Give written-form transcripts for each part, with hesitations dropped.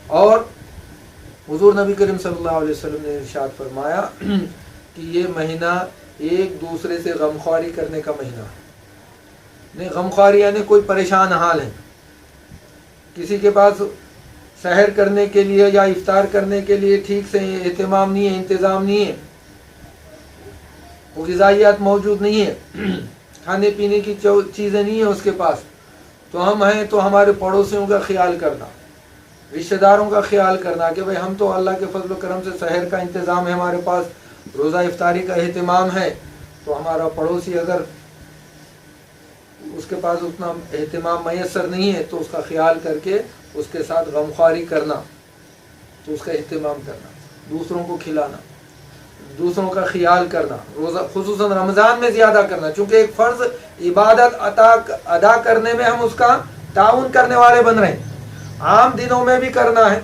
اور حضور نبی کریم صلی اللہ علیہ وسلم نے ارشاد فرمایا کہ یہ مہینہ ایک دوسرے سے غمخواری کرنے کا مہینہ ہے. نہیں، غمخواری یعنی کوئی پریشان حال ہے، کسی کے پاس سحر کرنے کے لیے یا افطار کرنے کے لیے ٹھیک سے اہتمام نہیں ہے، انتظام نہیں ہے، وہ غذائیات موجود نہیں ہے، کھانے پینے کی چیزیں نہیں ہیں اس کے پاس، تو ہم ہیں تو ہمارے پڑوسیوں کا خیال کرنا، رشتہ داروں کا خیال کرنا کہ بھئی ہم تو اللہ کے فضل و کرم سے سحر کا انتظام ہے ہمارے پاس، روزہ افطاری کا اہتمام ہے، تو ہمارا پڑوسی اگر اس کے پاس اتنا اہتمام میسر نہیں ہے تو اس کا خیال کر کے اس کے ساتھ غمخواری کرنا، تو اس کا اہتمام کرنا، دوسروں کو کھلانا، دوسروں کا خیال کرنا، روزہ خصوصاً رمضان میں زیادہ کرنا، چونکہ ایک فرض عبادت ادا کرنے میں ہم اس کا تعاون کرنے والے بن رہے ہیں. عام دنوں میں بھی کرنا ہے،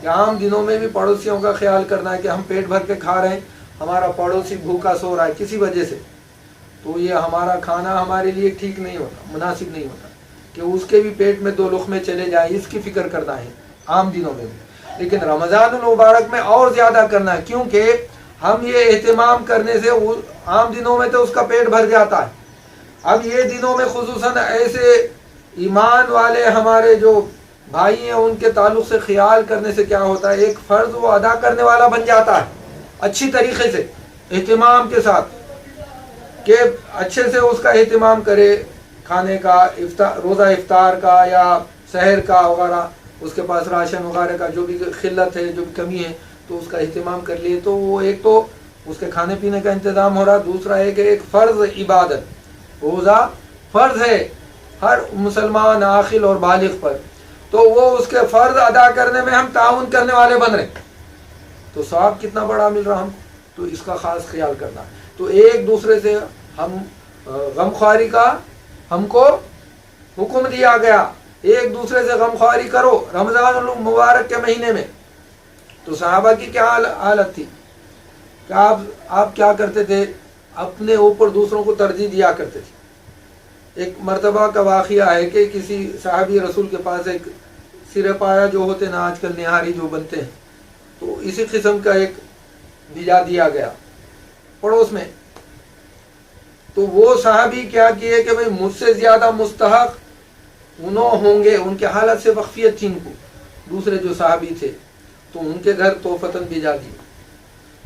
کہ عام دنوں میں بھی پڑوسیوں کا خیال کرنا ہے کہ ہم پیٹ بھر کے کھا رہے ہیں، ہمارا پڑوسی بھوکا سو رہا ہے کسی وجہ سے، تو یہ ہمارا کھانا ہمارے لیے ٹھیک نہیں ہوتا، مناسب نہیں ہوتا کہ اس کے بھی پیٹ میں 2 لقمے چلے جائیں، اس کی فکر کرنا ہے عام دنوں میں بھی. لیکن رمضان المبارک میں اور زیادہ کرنا ہے، کیونکہ ہم یہ اہتمام کرنے سے عام دنوں میں تو اس کا پیٹ بھر جاتا ہے. اب یہ دنوں میں خصوصاً ایسے ایمان والے ہمارے جو بھائی ہیں ان کے تعلق سے خیال کرنے سے کیا ہوتا ہے، ایک فرض وہ ادا کرنے والا بن جاتا ہے اچھی طریقے سے، اہتمام کے ساتھ، کہ اچھے سے اس کا اہتمام کرے، کھانے کا، روزہ افطار کا یا سحر کا وغیرہ، اس کے پاس راشن وغیرہ کا جو بھی قلت ہے، جو بھی کمی ہے، تو اس کا اہتمام کر لیے، تو وہ ایک تو اس کے کھانے پینے کا انتظام ہو رہا، دوسرا ہے کہ ایک فرض عبادت، روزہ فرض ہے ہر مسلمان عاقل اور بالغ پر، تو وہ اس کے فرض ادا کرنے میں ہم تعاون کرنے والے بن رہے، تو ثواب کتنا بڑا مل رہا ہم کو، تو اس کا خاص خیال کرنا. تو ایک دوسرے سے ہم غمخواری کا ہم کو حکم دیا گیا، ایک دوسرے سے غمخواری کرو رمضان المبارک کے مہینے میں. تو صحابہ کی کیا حالت تھی کہ آپ کیا کرتے تھے، اپنے اوپر دوسروں کو ترجیح دیا کرتے تھے. ایک مرتبہ کا واقعہ ہے کہ کسی صحابی رسول کے پاس ایک سرے پایا جو ہوتے نا آج کل نہاری جو بنتے ہیں، تو اسی قسم کا ایک بھیجا دیا گیا پڑوس میں. تو وہ صحابی کیا کیے کہ بھئی مجھ سے زیادہ مستحق انہوں ہوں گے، ان کے حالت سے واقفیت تھی ان کو، دوسرے جو صحابی تھے، تو ان کے گھر تحفتاً بھیجا دی.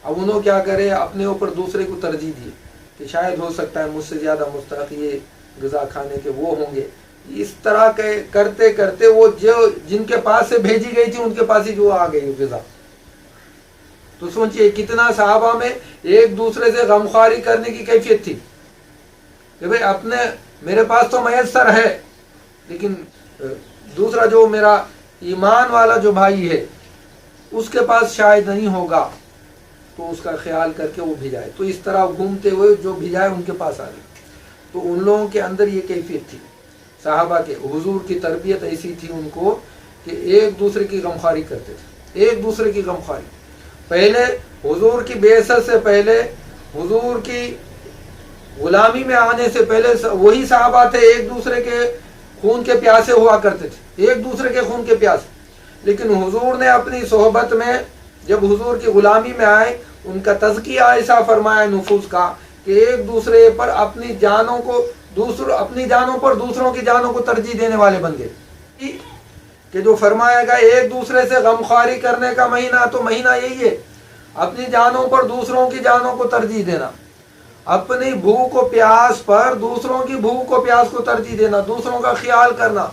اب انہوں کیا کرے، اپنے اوپر دوسرے کو ترجیح دیے کہ شاید ہو سکتا ہے مجھ سے زیادہ مستحق یہ غذا کھانے کے وہ ہوں گے. اس طرح کے کرتے کرتے وہ جن کے پاس سے بھیجی گئی تھی ان کے پاس ہی جو آ گئی غذا. تو سوچئے کتنا صحابہ میں ایک دوسرے سے غمخواری کرنے کی کیفیت تھی کہ بھئی اپنے میرے پاس تو میسر ہے، لیکن دوسرا جو میرا ایمان والا جو بھائی ہے اس کے پاس شاید نہیں ہوگا، تو اس کا خیال کر کے وہ بھیجائے. تو اس طرح گھومتے ہوئے جو بھیجائے ان کے پاس آ گئی. تو ان لوگوں کے اندر یہ کیفیت تھی صحابہ کے، حضور کی تربیت ایسی تھی ان کو کہ ایک دوسرے کی غمخواری کرتے تھے، ایک دوسرے کی غمخواری. پہلے حضور کی بعثت سے پہلے، حضور کی غلامی میں آنے سے پہلے وہی صحابہ تھے ایک دوسرے کے خون کے پیاسے ہوا کرتے تھے، ایک دوسرے کے خون کے پیاسے. لیکن حضور نے اپنی صحبت میں جب حضور کی غلامی میں آئے، ان کا تزکیہ ایسا فرمایا نفوس کا کہ ایک دوسرے پر اپنی جانوں پر دوسروں کی جانوں کو ترجیح دینے والے بن گئے. کہ جو فرمایا گیا ایک دوسرے سے غمخواری کرنے کا مہینہ، تو مہینہ یہی ہے، اپنی جانوں پر دوسروں کی جانوں کو ترجیح دینا، اپنی بھوک و پیاس پر دوسروں کی بھوک و پیاس کو ترجیح دینا، دوسروں کا خیال کرنا.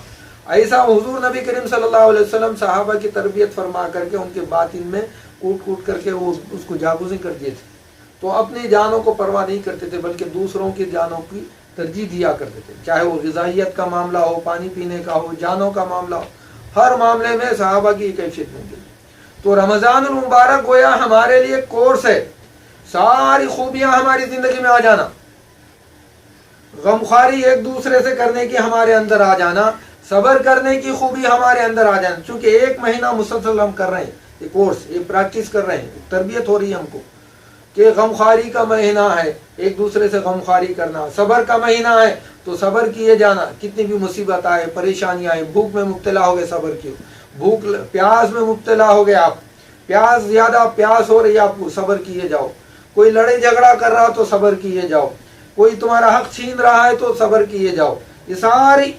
ایسا حضور نبی کریم صلی اللہ علیہ وسلم صحابہ کی تربیت فرما کر کے ان کے باطن میں کوٹ کوٹ کر کے وہ اس کو جاگوزی کر دیے تھے. تو اپنی جانوں کو پرواہ نہیں کرتے تھے بلکہ دوسروں کی جانوں کی ترجیح دیا کرتے تھے، چاہے وہ غذائیت کا معاملہ ہو، پانی پینے کا ہو، جانوں کا معاملہ ہو، ہر معاملے میں صحابہ کی کیفیت مل گئی. تو رمضان المبارک گویا ہمارے لیے کورس ہے، ساری خوبیاں ہماری زندگی میں آ جانا، غمخواری ایک دوسرے سے کرنے کی ہمارے اندر آ جانا، صبر کرنے کی خوبی ہمارے اندر آ جانا. چونکہ ایک مہینہ مسلسل ہم کر رہے ہیں، یہ کورس، یہ پریکٹس کر رہے ہیں، تربیت ہو رہی ہے ہم کو کہ غمخواری کا مہینہ ہے، ایک دوسرے سے غمخواری کرنا، صبر کا مہینہ ہے تو صبر کیے جانا، کتنی بھی مصیبت آئے، پریشانی آئے، بھوک میں مبتلا ہو گئے صبر کیوں، भूख प्यास में मुब्तला हो गए आप, प्यास ज़्यादा प्यास हो रही है आपको, सब्र किए जाओ। कोई लड़ाई झगड़ा कर रहा हो तो सब्र किए जाओ, कोई तुम्हारा हक छीन रहा है तो सब्र किए जाओ। ये सारी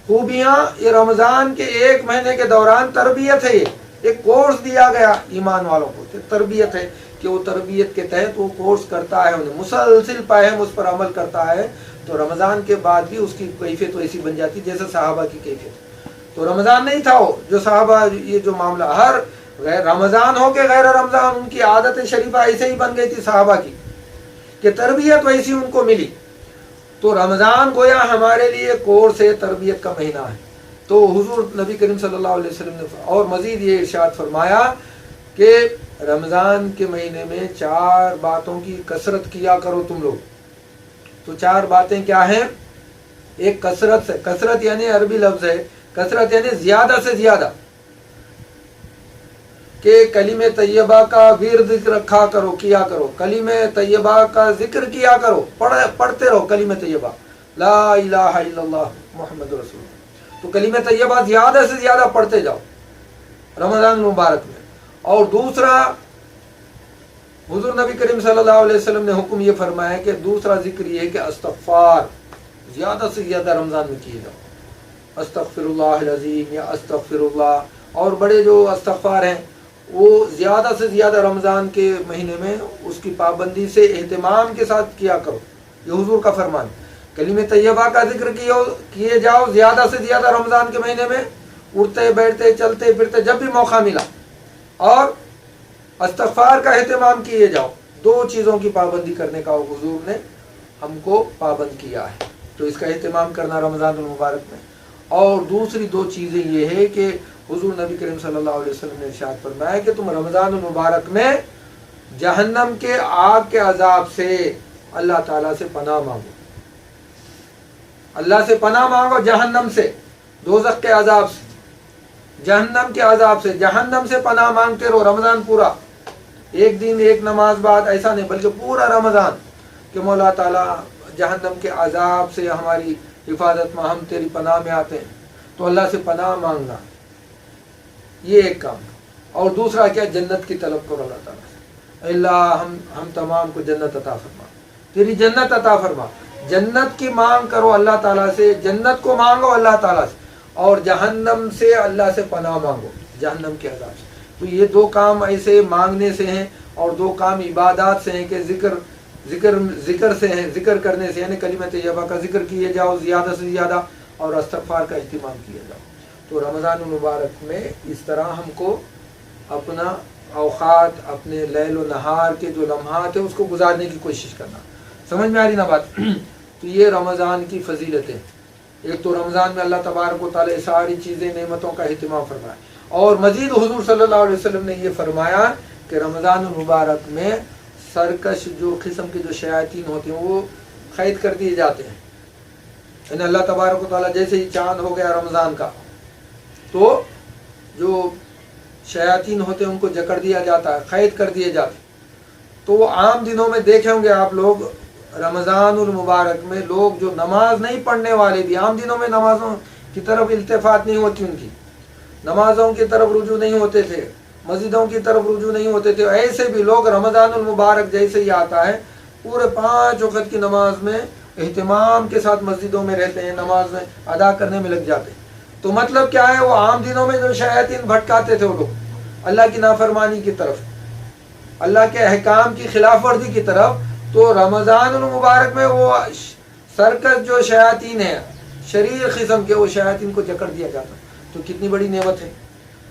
खूबियाँ ये रमज़ान के एक महीने के दौरान तरबियत है, एक कोर्स दिया गया ईमान वालों को, तरबियत है कि वो तरबियत के तहत वो कोर्स करता है, उन्हें मुसलसिल पायम उस पर अमल करता है, तो रमज़ान के बाद भी उसकी कैफियत वैसी बन जाती जैसे सहाबा की कैफियत। तो रमज़ान नहीं था वो जो सहाबा, ये जो मामला हर रमज़ान हो के गैर रमज़ान उनकी आदत शरीफा ऐसे ही बन गई थी सहाबा की, कि तरबियत वैसी उनको मिली। तो रमज़ान गोया हमारे लिए कोर्स है, तरबियत का महीना है। तो हुजूर नबी करीम सल्लल्लाहु अलैहि वसल्लम ने और मज़ीद ये इरशाद फरमाया कि रमज़ान के महीने में 4 बातों की कसरत किया करो तुम लोग। तो 4 बातें क्या हैं? एक कसरत से, कसरत यानी अरबी लफ्ज़ है, कसरत यानी ज़्यादा से ज़्यादा, कि कलीमे तैयबा का विर्द रखा करो, किया करो, कलीमे तैयबा का जिक्र किया करो, पढ़ते रहो कलीमे तैयबा, ला इलाहा इल्लल्लाह मुहम्मदुर रसूलुल्लाह। तो कलीमे तैयबा ज़्यादा से ज़्यादा पढ़ते जाओ रमज़ान मुबारक में। और दूसरा, हुजूर नबी करीम सल्लल्लाहु अलैहि वसल्लम ने हुक्म ये फरमाया कि दूसरा जिक्र ये है कि इस्तग़फ़ार ज़्यादा से ज़्यादा रमज़ान में किए जाओ, अस्तग़फ़िरुल्लाह अज़ीम या अस्तग़फ़िरुल्लाह। और बड़े जो इस्तग़फ़ार हैं वो ज़्यादा से ज़्यादा रमज़ान के महीने में उसकी पाबंदी से एहतिमाम के साथ किया करो, ये हुजूर का फरमान। कलीमे तैयबा का जिक्र किए जाओ ज़्यादा से ज़्यादा रमज़ान के महीने में, उठते बैठते चलते फिरते जब भी मौका मिला, और इस्तग़फ़ार का एहतिमाम किए जाओ। 2 चीज़ों की पाबंदी करने का हुजूर ने हमको पाबंद किया है, तो इसका एहतिमाम करना रमज़ान मुबारक में। और दूसरी 2 चीज़ें ये है कि हुजूर नबी करीम सल्लल्लाहु अलैहि वसल्लम ने इरशाद फरमाया कि तुम रमज़ान मुबारक में जहन्नम के आग के अजाब से अल्लाह ताला से पनाह मांगो, अल्लाह से पनाह मांगो जहन्नम से, दोज़ख के अजाब से, जहन्नम के अजाब से, जहन्नम से पनाह मांगते रहो रमज़ान पूरा। एक दिन एक नमाज बाद ऐसा नहीं, बल्कि पूरा रमज़ान कि मौला ताला जहन्नम के अजाब से हमारी हिफाजत में, हम तेरी पनाह में आते हैं, तो अल्लाह से पनाह मांगना, ये एक काम। और दूसरा क्या? जन्नत की तलब करो अल्लाह ताला से, अल्लाह हम तमाम को जन्नत अता फरमा, तेरी जन्नत अता फरमा। जन्नत की मांग करो अल्लाह ताला से, जन्नत को मांगो अल्लाह ताला से, और जहन्नम से अल्लाह से पनाह मांगो, जहन्नम के अज़ाब से। तो ये 2 काम ऐसे मांगने से हैं, और 2 काम इबादत से हैं कि जिक्र से हैं, जिक्र करने से, यानी कलीमे तैयबा का जिक्र किए जाओ ज़्यादा से ज़्यादा, और इस्तग़फ़ार का इस्तेमाल किया जाओ। तो रमज़ान मुबारक में इस तरह हमको अपना औक़ात, अपने लैल व नहार के जो लम्हात है उसको गुजारने की कोशिश करना। समझ में आ रही ना बात? तो ये रमज़ान की फजीलतें, एक तो रमज़ान में अल्लाह तबारक व तआला सारी चीज़ें नेमतों का अहतमाम फरमाया, और मज़ीद हुज़ूर सल्लल्लाहु अलैहि वसल्लम ने ये फरमाया कि रमज़ान मुबारक में सरकश जो किस्म के जो शयातीन होते हैं वो क़ैद कर दिए जाते हैं। यानी अल्लाह तबारक व तआला जैसे ही चाँद हो गया रमज़ान का, तो जो शयातीन होते हैं उनको जकड़ दिया जाता है, क़ैद कर दिए जाते। तो वो आम दिनों में देखे होंगे आप लोग, रमज़ानुल मुबारक में लोग जो नमाज नहीं पढ़ने वाले भी, आम दिनों में नमाज़ों की तरफ इल्तिफ़ात नहीं होती, उनकी नमाज़ों की तरफ रुजू नहीं होते थे, मस्जिदों की तरफ रुजू नहीं होते थे, ऐसे भी लोग रमज़ानुल मुबारक जैसे ही आता है पूरे 5 वक़्त की नमाज में एहतिमाम के साथ मस्जिदों में रहते हैं, नमाज में अदा करने में लग जाते हैं। तो मतलब क्या है? वो आम दिनों में जो शयातीन भटकाते थे वो लोग अल्लाह की नाफरमानी की तरफ, अल्लाह के अहकाम की खिलाफ वर्जी की तरफ, तो रमज़ानुल मुबारक में वो सरकस जो शयातीन है, शरीर किस्म के, वो शयातीन को जकड़ दिया जाता। तो कितनी बड़ी नेमत है।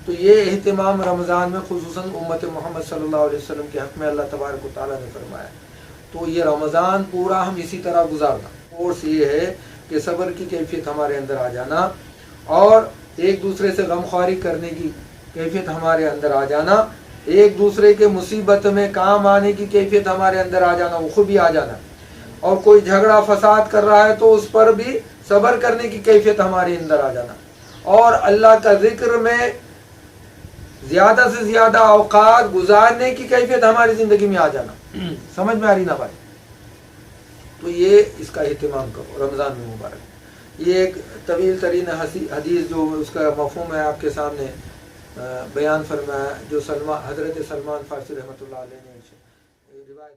तो ये एहतिमाम रमज़ान में खुसूसन उम्मत मोहम्मद सल्लल्लाहु अलैहि वसल्लम के हक़ में अल्लाह तबारक व तआला ने फरमाया। तो ये रमज़ान पूरा हम इसी तरह गुजारना। कोर्स ये है कि सब्र की कैफियत हमारे अंदर आ जाना, और एक दूसरे से गमख्वारी करने की कैफियत हमारे अंदर आ जाना, एक दूसरे के मुसीबत में काम आने की कैफियत हमारे अंदर आ जाना, वो खुद भी आ जाना। और कोई झगड़ा फसाद कर रहा है तो उस पर भी सब्र करने की कैफियत हमारे अंदर आ जाना, और अल्लाह का जिक्र में ज़्यादा से ज़्यादा औकात गुजारने की कैफियत हमारी ज़िंदगी में आ जाना। समझ में आ रही ना भाई? तो ये इसका एहतिमाम करो रमज़ान में मुबारक। یہ ایک طویل ترین حدیث جو اس کا مفہوم ہے آپ کے سامنے بیان فرمایا، جو حضرت سلمان فارسی رحمۃ اللہ علیہ نے روایت